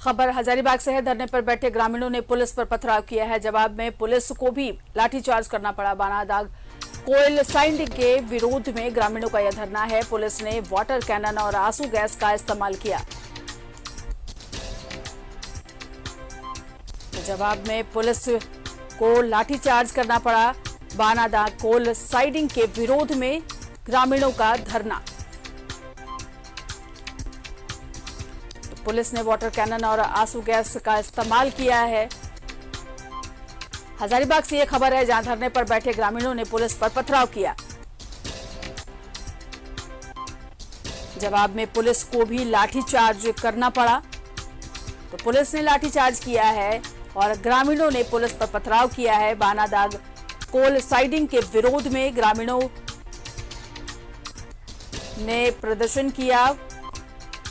खबर हजारीबाग से है। धरने पर बैठे ग्रामीणों ने पुलिस पर पथराव किया है। जवाब में पुलिस को भी लाठीचार्ज करना पड़ा। बानादाग कोयल साइंड के विरोध में ग्रामीणों का यह धरना है। पुलिस ने वाटर कैनन और आंसू गैस का इस्तेमाल किया। जवाब में पुलिस को लाठीचार्ज करना पड़ा। बानादाग कोयल साइडिंग के विरोध में ग्रामीणों का धरना। पुलिस ने वाटर कैनन और आंसू गैस का इस्तेमाल किया है। हजारीबाग से यह खबर है, जहां धरने पर बैठे ग्रामीणों ने पुलिस पर पथराव किया। जवाब में पुलिस को भी लाठीचार्ज करना पड़ा। तो पुलिस ने लाठीचार्ज किया है और ग्रामीणों ने पुलिस पर पथराव किया है। बानादाग कोल साइडिंग के विरोध में ग्रामीणों ने प्रदर्शन किया।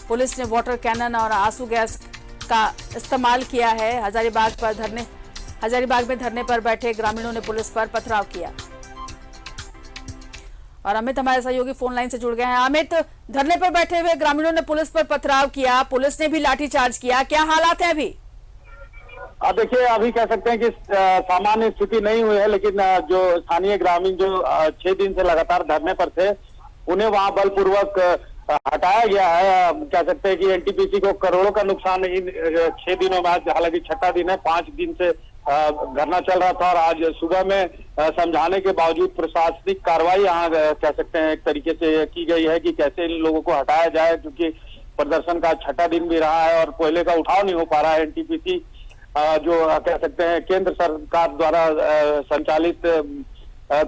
पुलिस ने वाटर कैनन और आंसू गैस का इस्तेमाल किया है। हजारीबाग में धरने पर बैठे ग्रामीणों ने पुलिस पर पथराव किया। और अमित हमारे सहयोगी फोन लाइन से जुड़ गए हैं। अमित, धरने पर बैठे हुए ग्रामीणों ने पुलिस पर पथराव किया, पुलिस ने भी लाठीचार्ज किया, क्या हालात है अभी? देखिए, अभी कह सकते हैं कि सामान्य स्थिति नहीं हुई है, लेकिन जो स्थानीय ग्रामीण जो 6 दिन से लगातार धरने पर थे, उन्हें वहां बलपूर्वक हटाया गया है। कह सकते हैं कि एनटीपीसी को करोड़ों का नुकसान इन 6 दिनों में, हालांकि छठा दिन है, 5 दिन से धरना चल रहा था और आज सुबह में समझाने के बावजूद प्रशासनिक कार्रवाई यहाँ कह सकते हैं एक तरीके से की गई है कि कैसे इन लोगों को हटाया जाए, क्योंकि प्रदर्शन का छठा दिन भी रहा है और कोयले का उठाव नहीं हो पा रहा है। एनटीपीसी जो कह सकते हैं केंद्र सरकार द्वारा संचालित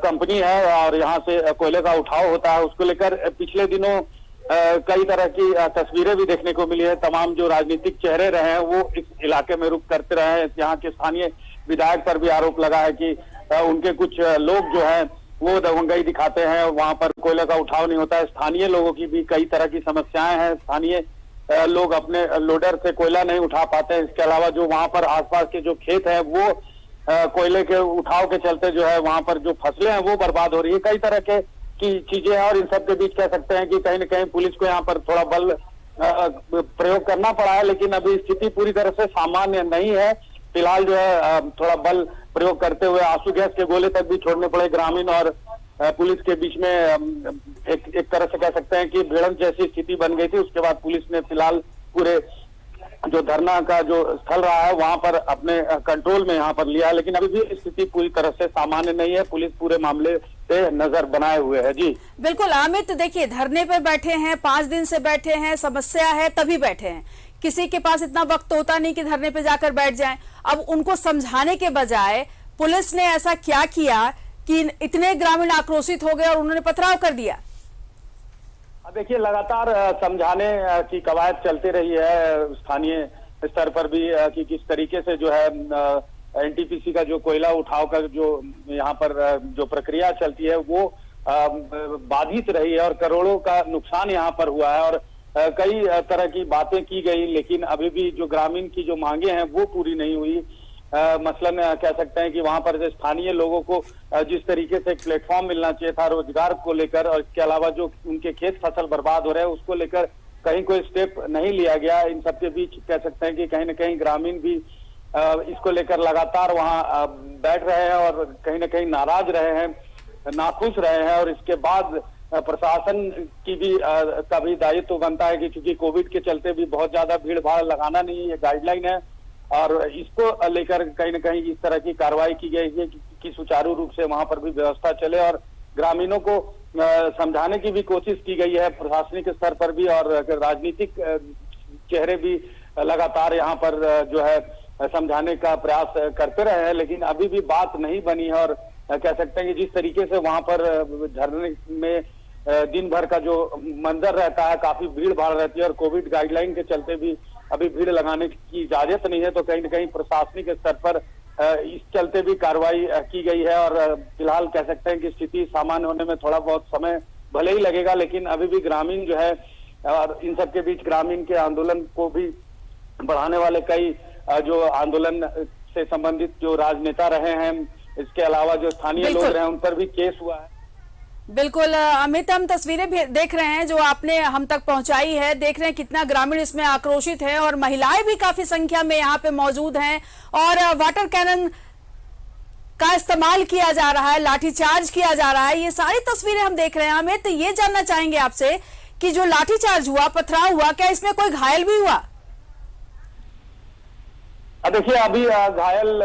कंपनी है और यहाँ से कोयले का उठाव होता है, उसको लेकर पिछले दिनों कई तरह की तस्वीरें भी देखने को मिली है। तमाम जो राजनीतिक चेहरे रहे हैं वो इस इलाके में रुक करते रहे हैं। यहाँ के स्थानीय विधायक पर भी आरोप लगा है कि उनके कुछ लोग जो हैं वो दबंगई दिखाते हैं, वहां पर कोयले का उठाव नहीं होता है। स्थानीय लोगों की भी कई तरह की समस्याएं हैं। स्थानीय लोग अपने लोडर से कोयला नहीं उठा पाते हैं। इसके अलावा जो वहां पर आसपास के जो खेत हैं वो कोयले के उठाव के चलते जो है वहां पर जो फसलें हैं वो बर्बाद हो रही है। कई तरह के की चीजें हैं और इन सब के बीच कह सकते हैं कि कहीं न कहीं पुलिस को यहाँ पर थोड़ा बल प्रयोग करना पड़ा है, लेकिन अभी स्थिति पूरी तरह से सामान्य नहीं है। फिलहाल जो है थोड़ा बल प्रयोग करते हुए आंसू गैस के गोले तक भी छोड़ने पड़े। ग्रामीण और पुलिस के बीच में एक तरह से कह सकते हैं कि भिड़ंत जैसी स्थिति बन गई थी। उसके बाद पुलिस ने फिलहाल पूरे जो धरना का जो स्थल रहा है वहां पर अपने कंट्रोल में यहाँ पर लिया है, लेकिन अभी भी स्थिति पूरी तरह से सामान्य नहीं है। पुलिस पूरे मामले पे नजर बनाए हुए है। जी बिल्कुल अमित, देखिए धरने पर बैठे हैं, 5 दिन से बैठे हैं, समस्या है तभी बैठे हैं। किसी के पास इतना वक्त होता नहीं कि धरने पे जाकर बैठ जाएं। अब उनको समझाने के बजाय पुलिस ने ऐसा क्या किया कि इतने ग्रामीण आक्रोशित हो गए और उन्होंने पथराव कर दिया? देखिए, लगातार समझाने की कवायद चलती रही है स्थानीय स्तर पर भी कि किस तरीके से जो है एनटीपीसी का जो कोयला उठाव का जो यहाँ पर जो प्रक्रिया चलती है वो बाधित रही है और करोड़ों का नुकसान यहाँ पर हुआ है और कई तरह की बातें की गई, लेकिन अभी भी जो ग्रामीण की जो मांगे हैं वो पूरी नहीं हुई। मसलन कह सकते हैं कि वहां पर स्थानीय लोगों को जिस तरीके से एक प्लेटफॉर्म मिलना चाहिए था रोजगार को लेकर, और इसके अलावा जो उनके खेत फसल बर्बाद हो रहे हैं उसको लेकर कहीं कोई स्टेप नहीं लिया गया। इन सबके बीच कह सकते हैं कि कहीं न कहीं ग्रामीण भी इसको लेकर लगातार वहां बैठ रहे हैं और कहीं न कहीं नाराज रहे हैं, नाखुश रहे हैं। और इसके बाद प्रशासन की भी का भी दायित्व तो बनता है कि क्योंकि कोविड के चलते भी बहुत ज्यादा भीड़ भाड़ लगाना नहीं, ये गाइडलाइन है और इसको लेकर कहीं न कहीं इस तरह की कार्रवाई की गई है कि सुचारू रूप से वहां पर भी व्यवस्था चले और ग्रामीणों को समझाने की भी कोशिश की गई है प्रशासनिक स्तर पर भी, और राजनीतिक चेहरे भी लगातार यहाँ पर जो है समझाने का प्रयास करते रहे हैं, लेकिन अभी भी बात नहीं बनी है। और कह सकते हैं कि जिस तरीके से वहां पर धरने में दिन भर का जो मंजर रहता है, काफी भीड़ भाड़ रहती है और कोविड गाइडलाइन के चलते भी अभी भीड़ लगाने की इजाजत नहीं है, तो कहीं न कहीं प्रशासनिक स्तर पर इस चलते भी कार्रवाई की गई है। और फिलहाल कह सकते हैं कि स्थिति सामान्य होने में थोड़ा बहुत समय भले ही लगेगा, लेकिन अभी भी ग्रामीण जो है और इन सब के बीच ग्रामीण के आंदोलन को भी बढ़ाने वाले कई जो आंदोलन से संबंधित जो राजनेता रहे हैं, इसके अलावा जो स्थानीय लोग रहे हैं उन पर भी केस हुआ है। बिल्कुल अमित, हम तस्वीरें भी देख रहे हैं जो आपने हम तक पहुंचाई है। देख रहे हैं कितना ग्रामीण इसमें आक्रोशित है और महिलाएं भी काफी संख्या में यहाँ पे मौजूद हैं और वाटर कैनन का इस्तेमाल किया जा रहा है, लाठीचार्ज किया जा रहा है। ये सारी तस्वीरें हम देख रहे हैं। अमित, तो ये जानना चाहेंगे आपसे कि जो लाठीचार्ज हुआ, पथराव हुआ, क्या इसमें कोई घायल भी हुआ? देखिए, अभी घायल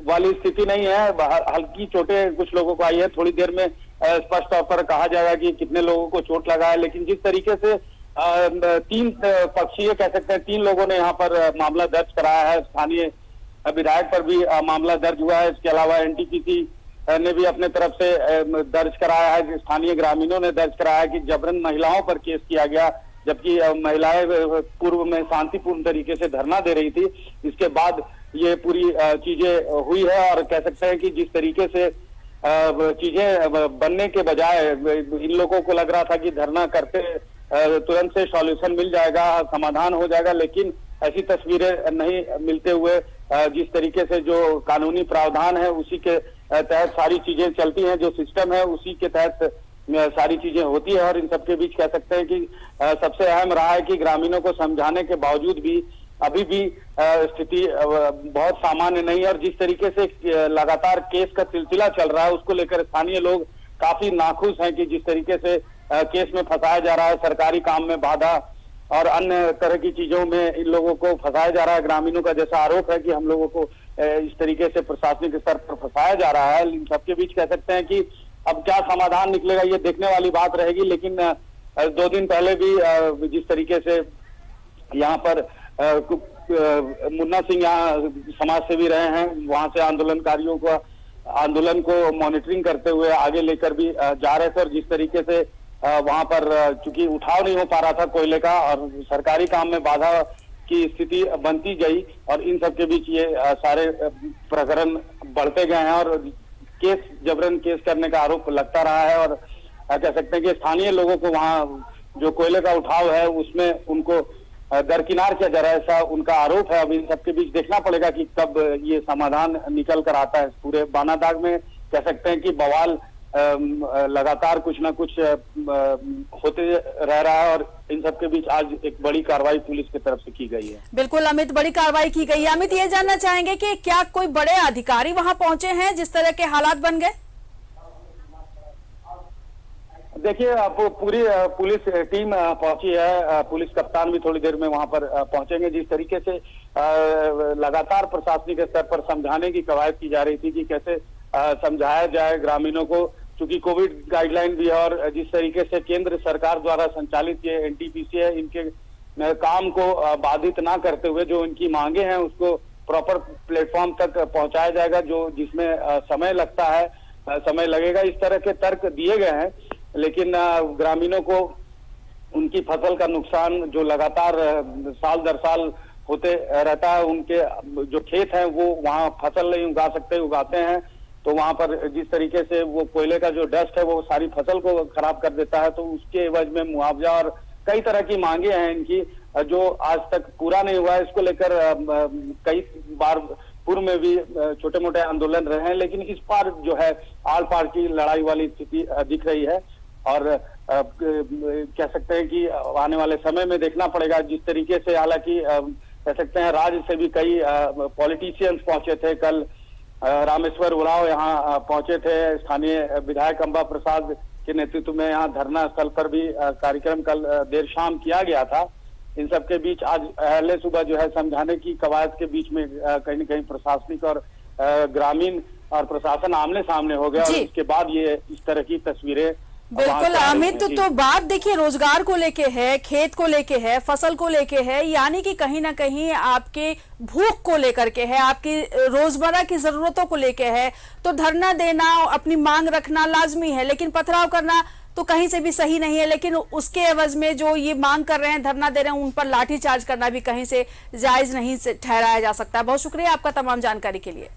वाली स्थिति नहीं है, हल्की चोटें कुछ लोगों को आई है। थोड़ी देर में स्पष्ट तौर पर कहा जाएगा कि कितने लोगों को चोट लगा है, लेकिन जिस तरीके से 3 पक्षीय कह सकते हैं, 3 लोगों ने यहाँ पर मामला दर्ज कराया है। स्थानीय विधायक पर भी मामला दर्ज हुआ है। इसके अलावा एनटीपीसी ने भी अपने तरफ से दर्ज कराया है। स्थानीय ग्रामीणों ने दर्ज कराया है कि जबरन महिलाओं पर केस किया गया, जबकि महिलाएं पूर्व में शांतिपूर्ण तरीके से धरना दे रही थी। इसके बाद ये पूरी चीजें हुई है और कह सकते हैं कि जिस तरीके से चीजें बनने के बजाय इन लोगों को लग रहा था कि धरना करते तुरंत से सॉल्यूशन मिल जाएगा, समाधान हो जाएगा, लेकिन ऐसी तस्वीरें नहीं मिलते हुए जिस तरीके से जो कानूनी प्रावधान है उसी के तहत सारी चीजें चलती हैं, जो सिस्टम है उसी के तहत सारी चीजें होती है। और इन सबके बीच कह सकते हैं कि सबसे अहम रहा है कि ग्रामीणों को समझाने के बावजूद भी अभी भी स्थिति बहुत सामान्य नहीं है और जिस तरीके से लगातार केस का सिलसिला चल रहा है उसको लेकर स्थानीय लोग काफी नाखुश हैं कि जिस तरीके से केस में फंसाया जा रहा है, सरकारी काम में बाधा और अन्य तरह की चीजों में इन लोगों को फंसाया जा रहा है। ग्रामीणों का जैसा आरोप है कि हम लोगों को इस तरीके से प्रशासनिक स्तर पर फंसाया जा रहा है। इन सबके बीच कह सकते हैं कि अब क्या समाधान निकलेगा ये देखने वाली बात रहेगी, लेकिन 2 दिन पहले भी जिस तरीके से यहाँ पर मुन्ना सिंह यहाँ समाज सेवी रहे हैं, वहां से आंदोलनकारियों को आंदोलन को मॉनिटरिंग करते हुए आगे लेकर भी जा रहे थे और जिस तरीके से वहां पर चूंकि उठाव नहीं हो पा रहा था कोयले का और सरकारी काम में बाधा की स्थिति बनती गई और इन सब के बीच ये सारे प्रकरण बढ़ते गए हैं और केस जबरन केस करने का आरोप लगता रहा है और कह सकते हैं कि स्थानीय लोगों को वहां जो कोयले का उठाव है उसमें उनको दरकिनार किया जा रहा है, ऐसा उनका आरोप है। अब इन सबके बीच देखना पड़ेगा कि कब ये समाधान निकल कर आता है। पूरे बानादाग में कह सकते हैं कि बवाल लगातार कुछ ना कुछ होते रह रहा है और इन सबके बीच आज एक बड़ी कार्रवाई पुलिस की तरफ से की गई है। बिल्कुल अमित, बड़ी कार्रवाई की गई है। अमित, ये जानना चाहेंगे कि क्या कोई बड़े अधिकारी वहां पहुंचे हैं जिस तरह के हालात बन गए? देखिए, पूरी पुलिस टीम पहुंची है, पुलिस कप्तान भी थोड़ी देर में वहां पर पहुंचेंगे। जिस तरीके से लगातार प्रशासनिक स्तर पर समझाने की कवायद की जा रही थी कि कैसे समझाया जाए ग्रामीणों को, क्योंकि कोविड गाइडलाइन भी है और जिस तरीके से केंद्र सरकार द्वारा संचालित ये एनटीपीसी है, इनके काम को बाधित ना करते हुए जो इनकी मांगे हैं उसको प्रॉपर प्लेटफॉर्म तक पहुंचाया जाएगा, जो जिसमें समय लगता है, समय लगेगा, इस तरह के तर्क दिए गए हैं। लेकिन ग्रामीणों को उनकी फसल का नुकसान जो लगातार साल दर साल होते रहता है, उनके जो खेत हैं वो वहाँ फसल नहीं उगा सकते, उगाते हैं तो वहां पर जिस तरीके से वो कोयले का जो डस्ट है वो सारी फसल को खराब कर देता है, तो उसके एवज में मुआवजा और कई तरह की मांगे हैं इनकी जो आज तक पूरा नहीं हुआ है। इसको लेकर कई बार पूर्व में भी छोटे मोटे आंदोलन रहे हैं, लेकिन इस बार जो है आल पार की लड़ाई वाली स्थिति दिख रही है और कह सकते हैं कि आने वाले समय में देखना पड़ेगा जिस तरीके से, हालांकि कह सकते हैं राज्य से भी कई पॉलिटिशियंस पहुंचे थे। कल रामेश्वर उरांव यहाँ पहुंचे थे, स्थानीय विधायक अंबा प्रसाद के नेतृत्व में यहाँ धरना स्थल पर भी कार्यक्रम कल देर शाम किया गया था। इन सब के बीच आज पहले सुबह जो है समझाने की कवायद के बीच में कहीं न कहीं प्रशासनिक और ग्रामीण और प्रशासन आमने सामने हो गया और इसके बाद ये इस तरह की तस्वीरें। बिल्कुल अमित, तो बात देखिए रोजगार को लेके है, खेत को लेके है, फसल को लेके है, यानी कि कहीं ना कहीं आपके भूख को लेकर के है, आपकी रोजमर्रा की जरूरतों को लेके है। तो धरना देना, अपनी मांग रखना लाजमी है, लेकिन पथराव करना तो कहीं से भी सही नहीं है। लेकिन उसके एवज में जो ये मांग कर रहे हैं, धरना दे रहे हैं, उन पर लाठीचार्ज करना भी कहीं से जायज नहीं ठहराया जा सकता। बहुत शुक्रिया आपका तमाम जानकारी के लिए।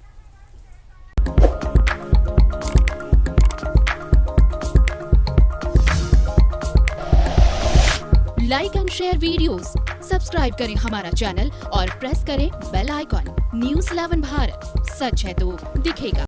Like and share videos, subscribe करें हमारा चैनल और प्रेस करें बेल आइकॉन। न्यूज़ 11 भारत, सच है तो दिखेगा।